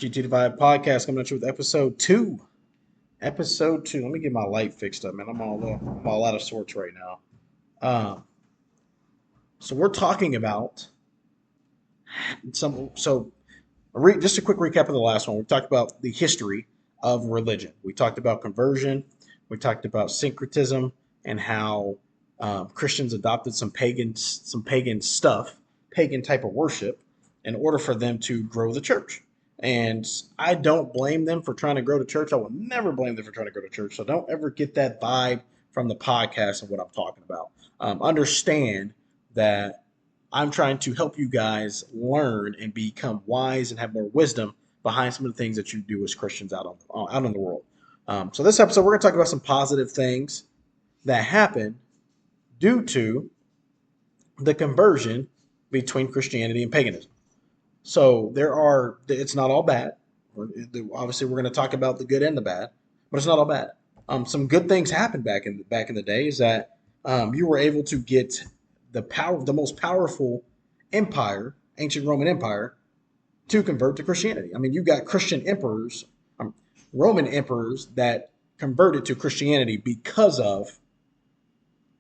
GT Divide Podcast coming at you with episode two. Episode two. Let me get my light fixed up, man. I'm all out of sorts right now. Um, so we're talking about some. Just a quick recap of the last one. We talked about the history of religion. We talked about conversion. We talked about syncretism and how Christians adopted some pagan stuff, pagan type of worship, in order for them to grow the church. And I don't blame them for trying to grow the church. I will never blame them for trying to grow the church. So don't ever get that vibe from the podcast of what I'm talking about. Understand that I'm trying to help you guys learn and become wise and have more wisdom behind some of the things that you do as Christians out in the world. So this episode, we're going to talk about some positive things that happen due to the conversion between Christianity and paganism. So it's not all bad. Obviously, we're going to talk about the good and the bad, but it's not all bad. Some good things happened back in the day is that you were able to get the most powerful empire, ancient Roman Empire, to convert to Christianity. I mean, you got Christian emperors, Roman emperors that converted to Christianity because of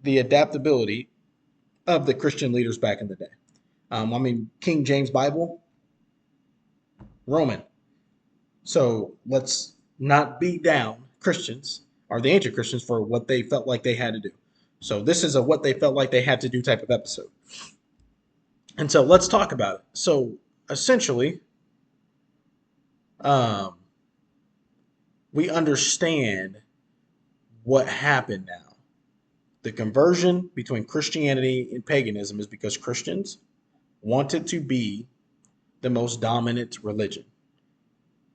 the adaptability of the Christian leaders back in the day. King James Bible, Roman. So let's not beat down Christians or the ancient Christians for what they felt like they had to do. So this is a what they felt like they had to do type of episode. And so let's talk about it. So essentially, um, we understand what happened now. The conversion between Christianity and paganism is because Christians wanted to be the most dominant religion.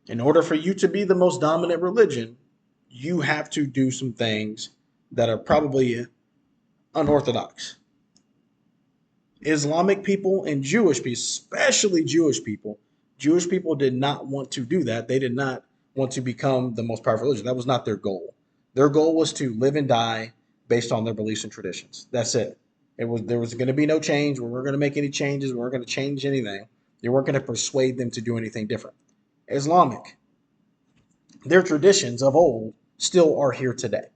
In order for you to be the most dominant religion, you have to do some things that are probably unorthodox. Islamic people and Jewish people, especially Jewish people did not want to do that. They did not want to become the most powerful religion. That was not their goal. Their goal was to live and die based on their beliefs and traditions. That's it. There was going to be no change. We weren't going to make any changes. We weren't going to change anything. You weren't going to persuade them to do anything different. Islamic, their traditions of old still are here today.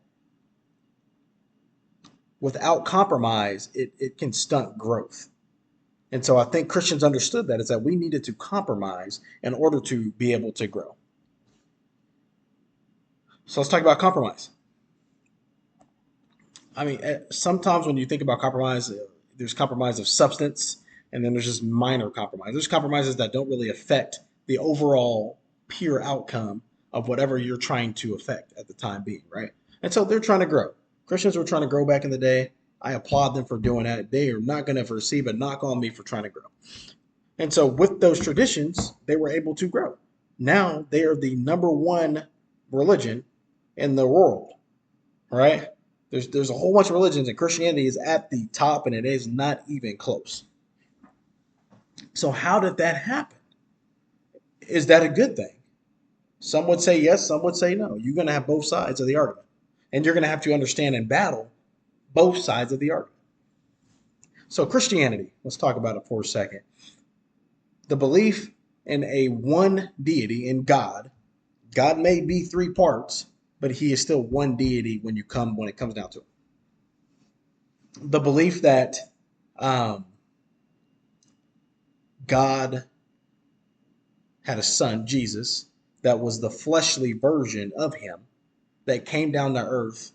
Without compromise, it can stunt growth. And so I think Christians understood that is that we needed to compromise in order to be able to grow. So let's talk about compromise. Sometimes when you think about compromise, there's compromise of substance, and then there's just minor compromise. There's compromises that don't really affect the overall pure outcome of whatever you're trying to affect at the time being, right? And so they're trying to grow. Christians were trying to grow back in the day. I applaud them for doing that. They are not going to receive a knock on me for trying to grow. And so with those traditions, they were able to grow. Now they are the number one religion in the world, right? There's a whole bunch of religions, and Christianity is at the top, and it is not even close. So how did that happen? Is that a good thing? Some would say yes, some would say no. You're going to have both sides of the argument, and you're going to have to understand and battle both sides of the argument. So Christianity, let's talk about it for a second. The belief in a one deity, in God. God may be three parts, but he is still one deity when it comes down to it. The belief that God had a son, Jesus, that was the fleshly version of him that came down to earth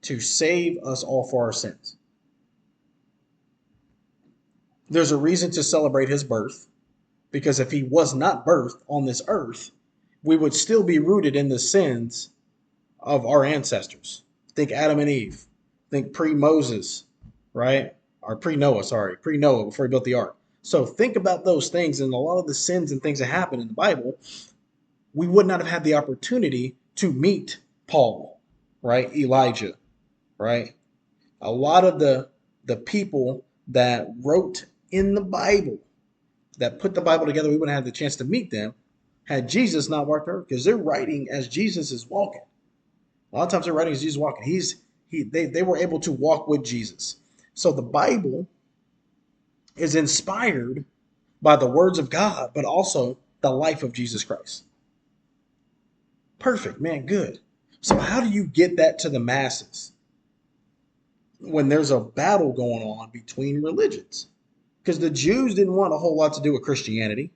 to save us all for our sins. There's a reason to celebrate his birth, because if he was not birthed on this earth, we would still be rooted in the sins of our ancestors. Think Adam and Eve. Think pre-Moses, right? Or pre-Noah before he built the ark. So think about those things, and a lot of the sins and things that happen in the Bible, we would not have had the opportunity to meet Paul, right? Elijah, right? A lot of the people that wrote in the Bible, that put the Bible together, we wouldn't have the chance to meet them had Jesus not walked earth, because they're writing as Jesus is walking. A lot of times they're writing as Jesus walking. They were able to walk with Jesus. So the Bible is inspired by the words of God, but also the life of Jesus Christ. Perfect, man, good. So how do you get that to the masses when there's a battle going on between religions? Because the Jews didn't want a whole lot to do with Christianity,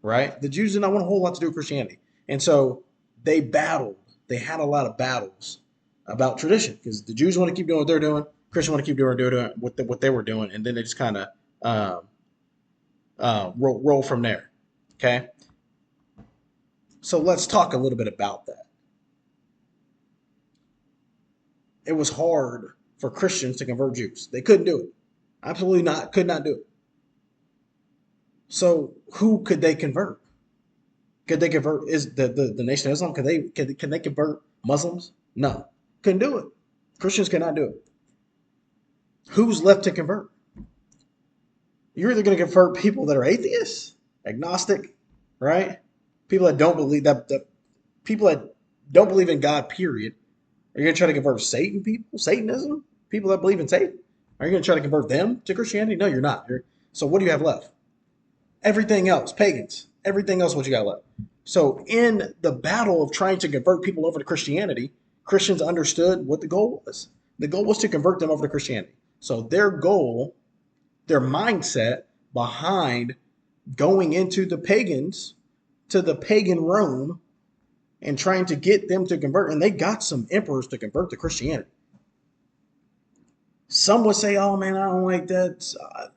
right? The Jews did not want a whole lot to do with Christianity. And so they battled. They had a lot of battles about tradition because the Jews want to keep doing what they're doing. Christians want to keep doing what they were doing. And then they just kind of roll from there. Okay. So let's talk a little bit about that. It was hard for Christians to convert Jews. They couldn't do it. Absolutely not. Could not do it. So who could they convert? Could they convert is the Nation of Islam? Can they convert Muslims? No. Couldn't do it. Christians cannot do it. Who's left to convert? You're either going to convert people that are atheists, agnostic, right? People that don't believe that people that don't believe in God, period. Are you going to try to convert Satan people, Satanism, people that believe in Satan? Are you going to try to convert them to Christianity? No, you're not. So what do you have left? Everything else, pagans. Everything else, what you got left. So in the battle of trying to convert people over to Christianity, Christians understood what the goal was. The goal was to convert them over to Christianity. So their goal, their mindset behind going into the pagans, to the pagan Rome, and trying to get them to convert, and they got some emperors to convert to Christianity. Some would say, oh man, I don't like that.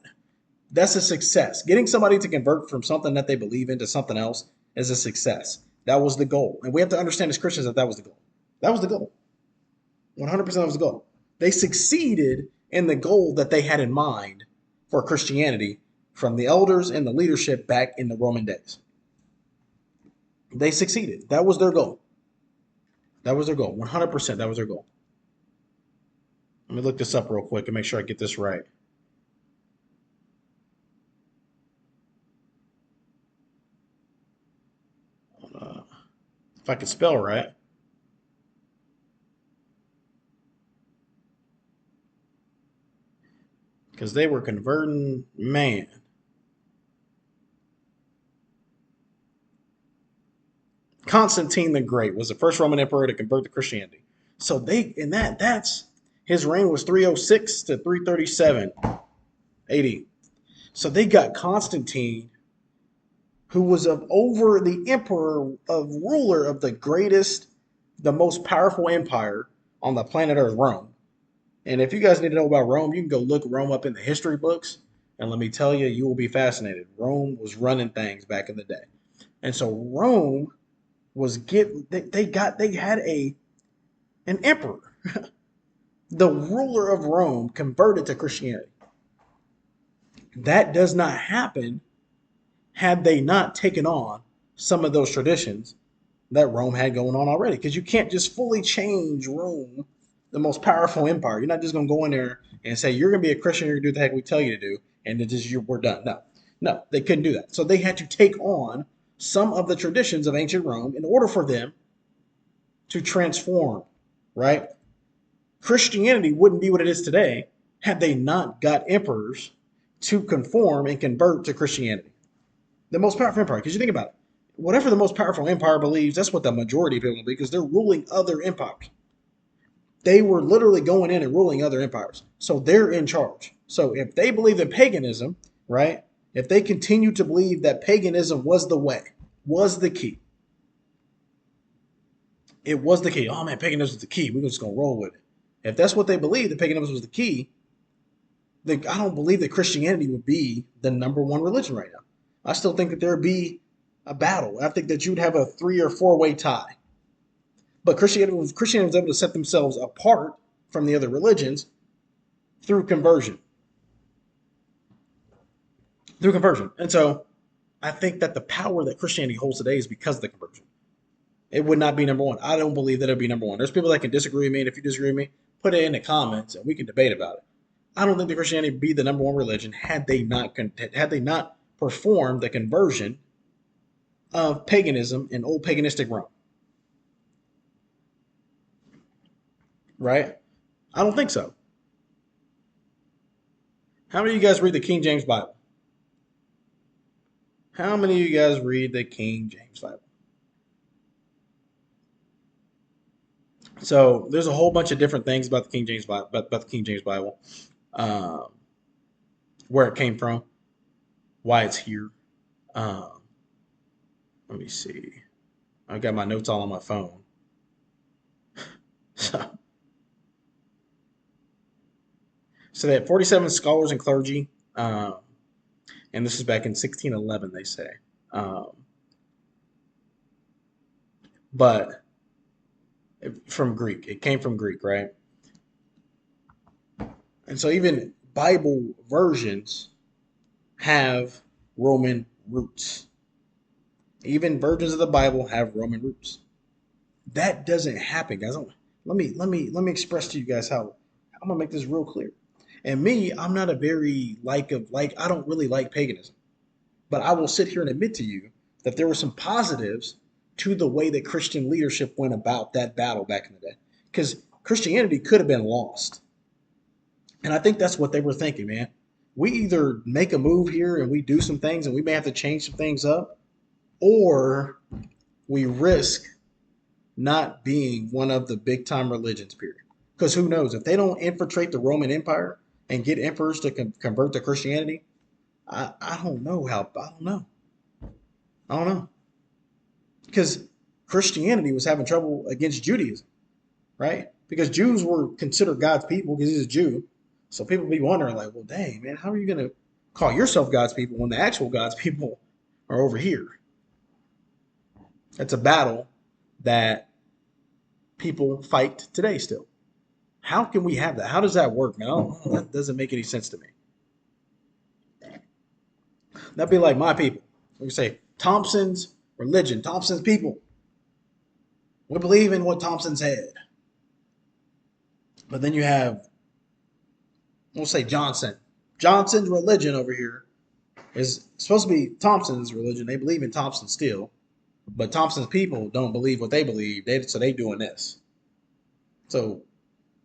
That's a success. Getting somebody to convert from something that they believe in to something else is a success. That was the goal. And we have to understand as Christians that that was the goal. That was the goal. 100% was the goal. They succeeded in the goal that they had in mind for Christianity from the elders and the leadership back in the Roman days. They succeeded. That was their goal. That was their goal. 100%. That was their goal. Let me look this up real quick and make sure I get this right. If I could spell right. Because they were converting, man. Constantine the Great was the first Roman emperor to convert to Christianity. So that's his reign was 306 to 337 AD. So they got Constantine, who was over the emperor of ruler of the greatest, the most powerful empire on the planet Earth, Rome. And if you guys need to know about Rome, you can go look Rome up in the history books. And let me tell you, you will be fascinated. Rome was running things back in the day. And so Rome was they had an emperor. The ruler of Rome converted to Christianity. That does not happen had they not taken on some of those traditions that Rome had going on already. Because you can't just fully change Rome, the most powerful empire. You're not just going to go in there and say, you're going to be a Christian, you're going to do what the heck we tell you to do, and then just we're done. No, they couldn't do that. So they had to take on some of the traditions of ancient Rome in order for them to transform, right? Christianity wouldn't be what it is today had they not got emperors to conform and convert to Christianity. The most powerful empire, because you think about it, whatever the most powerful empire believes, that's what the majority of people believe, because they're ruling other empires. They were literally going in and ruling other empires. So they're in charge. So if they believe in paganism, right? If they continue to believe that paganism was the way, was the key, it was the key. Oh man, paganism is the key. We're just gonna roll with it. If that's what they believe, that paganism was the key, then I don't believe that Christianity would be the number one religion right now. I still think that there'd be a battle. I think that you'd have a 3 or 4-way tie. But Christianity was able to set themselves apart from the other religions through conversion. Through conversion. And so I think that the power that Christianity holds today is because of the conversion. It would not be number one. I don't believe that it'd be number one. There's people that can disagree with me, and if you disagree with me, put it in the comments and we can debate about it. I don't think that Christianity would be the number one religion had they not performed the conversion of paganism in old paganistic Rome. Right? I don't think so. How many of you guys read the King James Bible? How many of you guys read the King James Bible? So there's a whole bunch of different things about the King James Bible, about the King James Bible, um, where it came from, why it's here. Um, Let me see. I got my notes all on my phone. So, so they had 47 scholars and clergy, um, and this is back in 1611, they say. Um, but from Greek, it came from Greek, right? And so even Bible versions have Roman roots. Even versions of the Bible have Roman roots. That doesn't happen, guys. Let me express to you guys how I'm gonna make this real clear. And me, I'm not a very I don't really like paganism, but I will sit here and admit to you that there were some positives to the way that Christian leadership went about that battle back in the day. Because Christianity could have been lost. And I think that's what they were thinking, man. We either make a move here and we do some things and we may have to change some things up, or we risk not being one of the big time religions, period. Because who knows? If they don't infiltrate the Roman Empire and get emperors to convert to Christianity, I don't know how. I don't know. I don't know. Because Christianity was having trouble against Judaism, right? Because Jews were considered God's people because he's a Jew. So people be wondering, like, well, dang, man, how are you going to call yourself God's people when the actual God's people are over here? That's a battle that people fight today still. How can we have that? How does that work, man? That doesn't make any sense to me. That'd be like my people. We say Thompson's religion, Thompson's people. We believe in what Thompson said. But then you have, we'll say Johnson. Johnson's religion over here is supposed to be Thompson's religion. They believe in Thompson still, but Thompson's people don't believe what they believe. So they doing this. So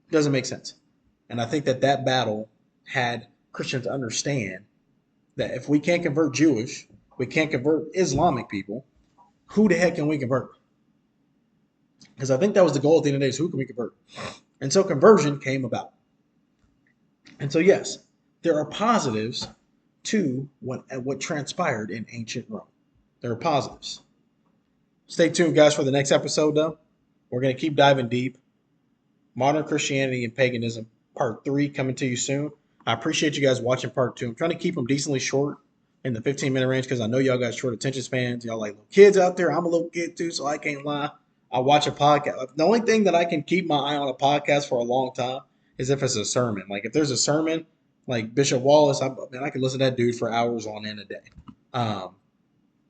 it doesn't make sense. And I think that that battle had Christians understand that if we can't convert Jewish, we can't convert Islamic people, who the heck can we convert? Because I think that was the goal at the end of the day is who can we convert? And so conversion came about. And so yes, there are positives to what transpired in ancient Rome. There are positives. Stay tuned, guys, for the next episode, though. We're going to keep diving deep. Modern Christianity and Paganism, Part 3, coming to you soon. I appreciate you guys watching Part 2. I'm trying to keep them decently short in the 15-minute range because I know y'all got short attention spans. Y'all like little kids out there. I'm a little kid, too, so I can't lie. I watch a podcast. The only thing that I can keep my eye on a podcast for a long time is if it's a sermon. Like, if there's a sermon, like Bishop Wallace, I can listen to that dude for hours on end a day. Um,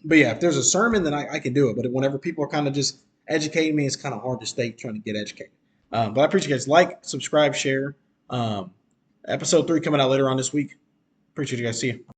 but yeah, if there's a sermon, then I can do it. But whenever people are kind of just educating me, it's kind of hard to stay trying to get educated. But I appreciate you guys. Like, subscribe, share. Um, episode 3 coming out later on this week. Appreciate you guys. See you.